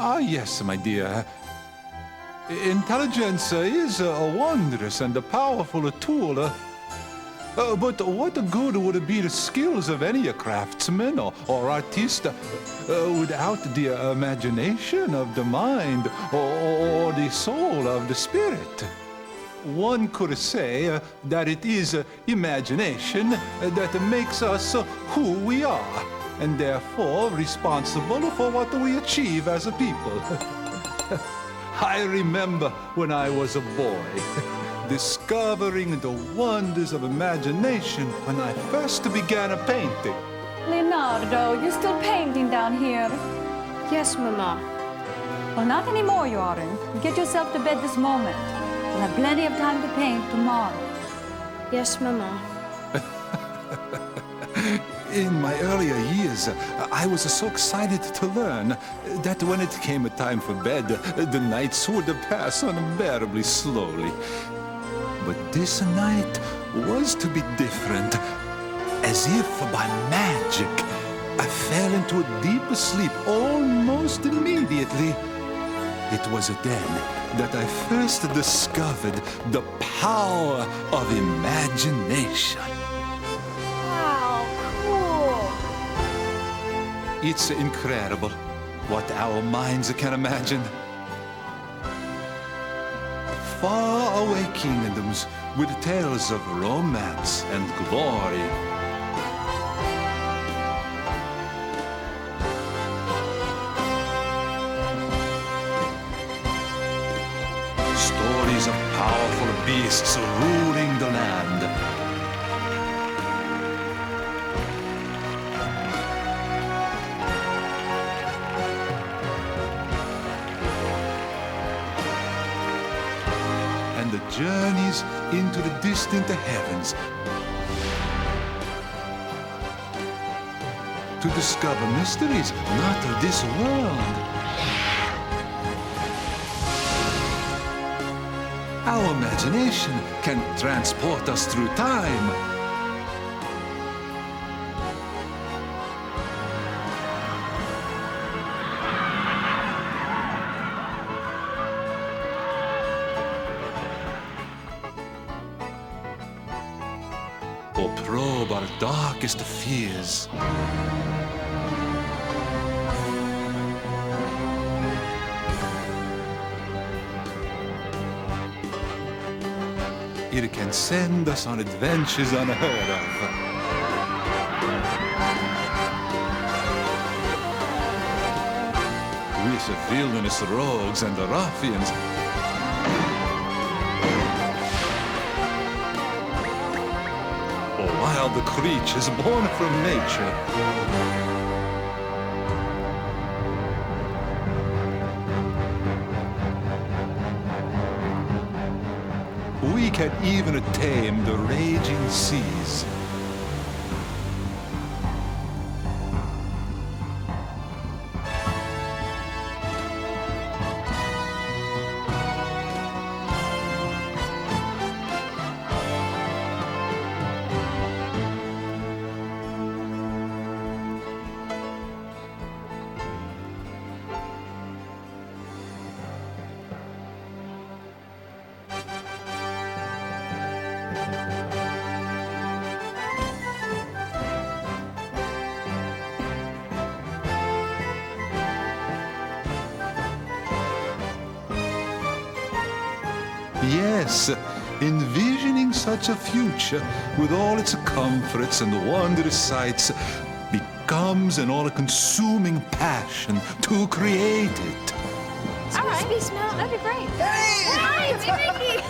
Yes, my dear. Intelligence is a wondrous and a powerful tool. But what good would it be the skills of any craftsman or artist without the imagination of the mind or the soul of the spirit? One could say that it is imagination that makes us who we are, and therefore responsible for what we achieve as a people. I remember when I was a boy, discovering the wonders of imagination when I first began painting. Leonardo, you're still painting down here? Yes, Mama. Well, not anymore, you aren't. Get yourself to bed this moment. You'll have plenty of time to paint tomorrow. Yes, Mama. In my earlier years, I was so excited to learn that when it came time for bed, the nights would pass unbearably slowly. But this night was to be different. As if by magic, I fell into a deep sleep almost immediately. It was then that I first discovered the power of imagination. Wow, cool. It's incredible what our minds can imagine. Faraway kingdoms with tales of romance and glory. Stories of powerful beasts ruling the land. And the journeys into the distant heavens to discover mysteries not of this world. Our imagination can transport us through time. Or probe our darkest fears. It can send us on adventures unheard of. With villainous rogues and ruffians. Or wild creatures born from nature. We can even tame the raging seas. Yes, envisioning such a future with all its comforts and wondrous sights becomes an all-consuming passion to create it. All right. Be smell. That'd be great. Hey! Hi, it's Mickey.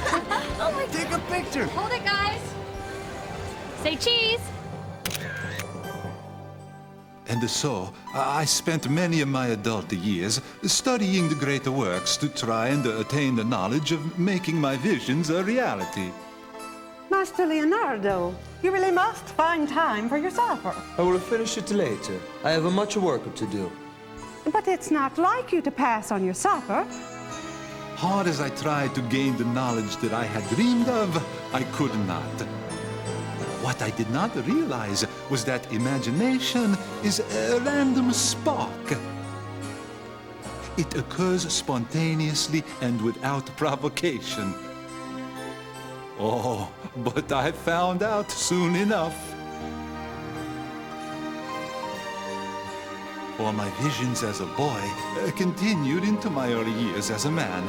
Oh my Take a picture. Hold it, guys. Say cheese. And so, I spent many of my adult years studying the great works to try and attain the knowledge of making my visions a reality. Master Leonardo, you really must find time for your supper. I will finish it later. I have much work to do. But it's not like you to pass on your supper. Hard as I tried to gain the knowledge that I had dreamed of, I could not. What I did not realize was that imagination is a random spark. It occurs spontaneously and without provocation. Oh, but I found out soon enough. For my visions as a boy continued into my early years as a man.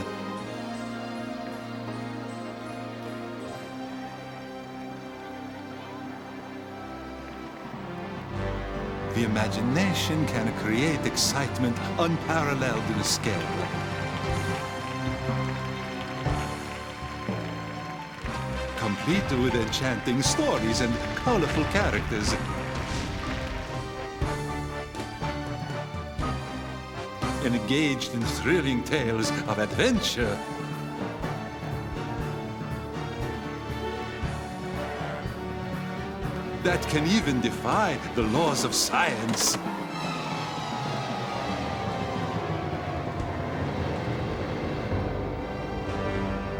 The imagination can create excitement unparalleled in scale. Complete with enchanting stories and colorful characters. Engaged in thrilling tales of adventure. That can even defy the laws of science.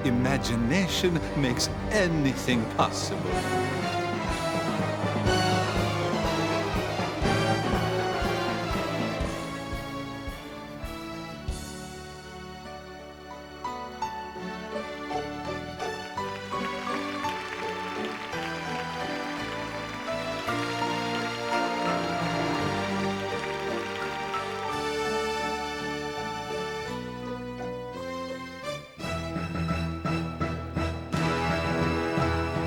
Imagination makes anything possible.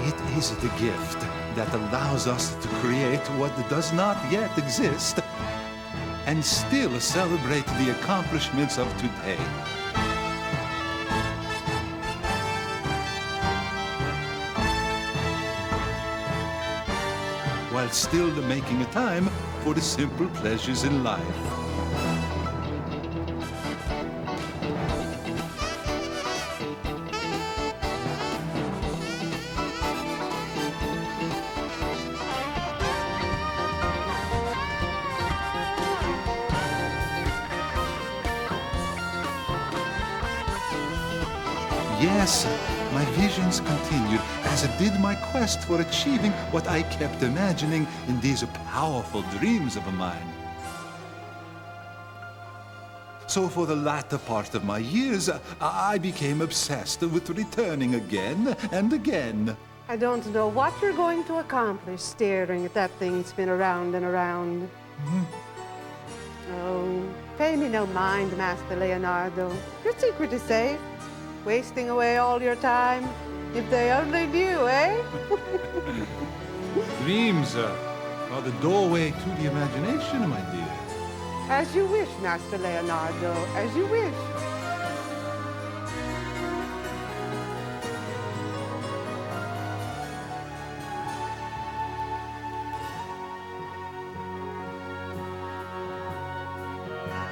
It is the gift that allows us to create what does not yet exist and still celebrate the accomplishments of today. While still making a time for the simple pleasures in life. Yes, my visions continued, as did my quest for achieving what I kept imagining in these powerful dreams of mine. So for the latter part of my years, I became obsessed with returning again and again. I don't know what you're going to accomplish staring at that thing spin around and around. Oh, pay me no mind, Master Leonardo. Your secret is safe. Wasting away all your time. If they only knew, eh? Dreams are the doorway to the imagination, my dear. As you wish, Master Leonardo, as you wish.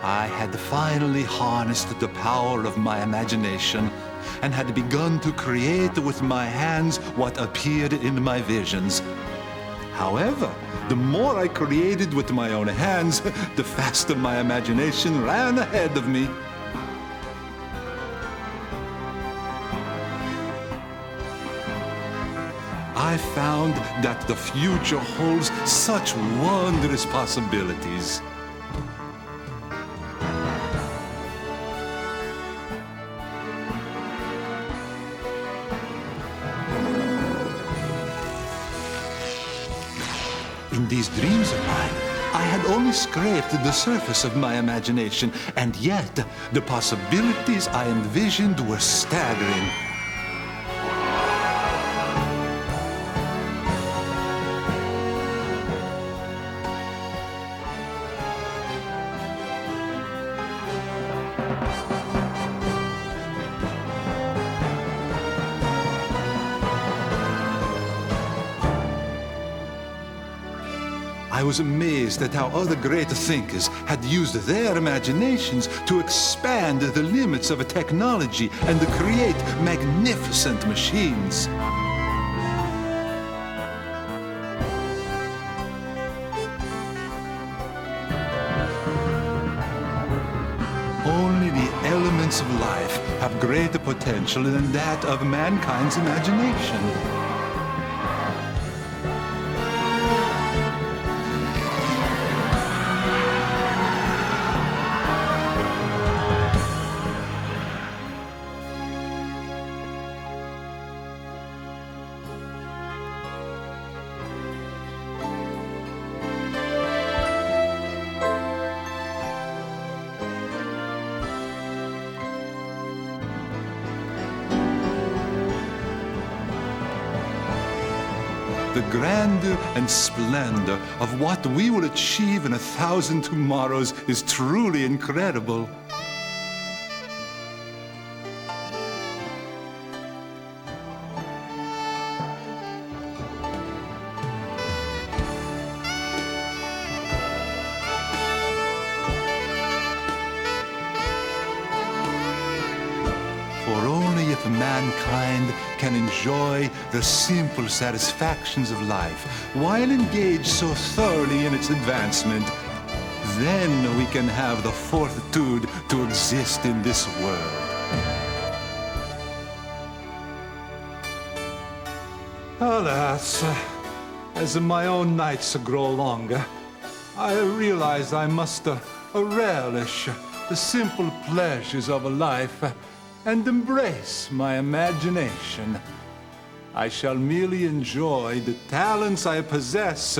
I had finally harnessed the power of my imagination and had begun to create with my hands what appeared in my visions. However, the more I created with my own hands, the faster my imagination ran ahead of me. I found that the future holds such wondrous possibilities. In these dreams of mine, I had only scraped the surface of my imagination, and yet the possibilities I envisioned were staggering. I was amazed at how other great thinkers had used their imaginations to expand the limits of technology and to create magnificent machines. Only the elements of life have greater potential than that of mankind's imagination. the grandeur and splendor of what we will achieve in 1,000 tomorrows is truly incredible. For only if mankind can enjoy the simple satisfactions of life while engaged so thoroughly in its advancement, then we can have the fortitude to exist in this world. Alas, as my own nights grow longer, I realize I must relish the simple pleasures of life and embrace my imagination. I shall merely enjoy the talents I possess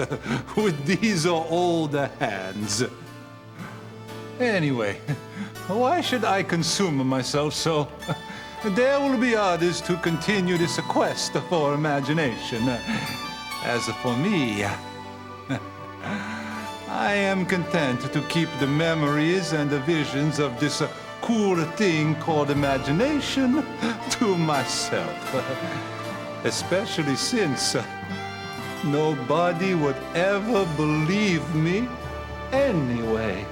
with these old hands. Anyway, why should I consume myself so? There will be others to continue this quest for imagination. As for me, I am content to keep the memories and the visions of this cool thing called imagination to myself. Especially since nobody would ever believe me anyway.